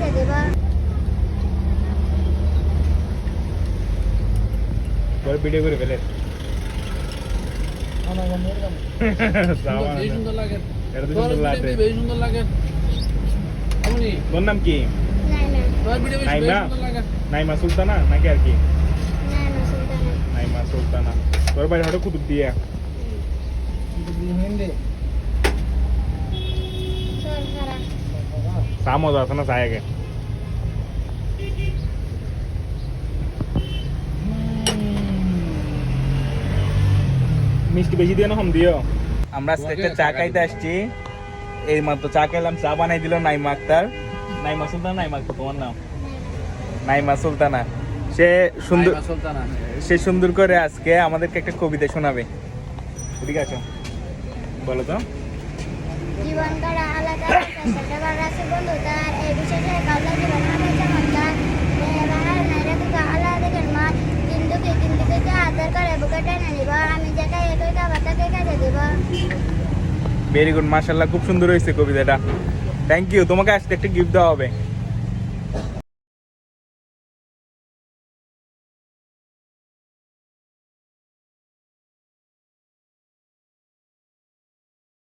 কাজে দিব। পরে ভিডিও করে ফেলে বেশ সুন্দর লাগে। এটা তো সুন্দর লাগে। বেশ সুন্দর লাগে। আমনি তোর নাম কি? নাইমা, তোর ভিডিও বেশ নাইমা? সুন্দর লাগে। নাইমা সুলতানা নাকি আর কি? নাইমা সুলতানা। নাইমা সুলতানা। তোর বাড়ি হঠাৎ কুতুব দিয়া? হিন্দি সরকারা। চা মজা আছে না চা আগে? মিষ্টি বেশি দিও না কম দিও? আমরা আজকে একটা চা খাইতে আসছি। এই মাত্র চা খাইলাম, চা বানাই দিল নাইমা আক্তার। নাইমা সুলতানা, নাইমা আক্তার তোমার নাম? নাইমা সুলতানা। সে সুন্দর, নাইমা সুলতানা। সে সুন্দর করে আজকে আমাদেরকে একটা কবিতা শোনাবে। ঠিক আছে, বলো তো। জীবন কারা আলাদা ছোটবার আছে বন্ধু তার এই বিশেষে কাউলা জীবন হবে চমৎকার বাহার নাইরা তুকা আলাদা জন্মার কিন্তু কে আদর করে বুকে টেনে নিব আমি যেটা একই খাবার তাকে কাজে দিব। ভেরি গুড, মাশাআল্লাহ, খুব সুন্দর হয়েছে কবিতাটা। Thank you. তোমাকে আজকে একটা গিফট দেওয়া হবে।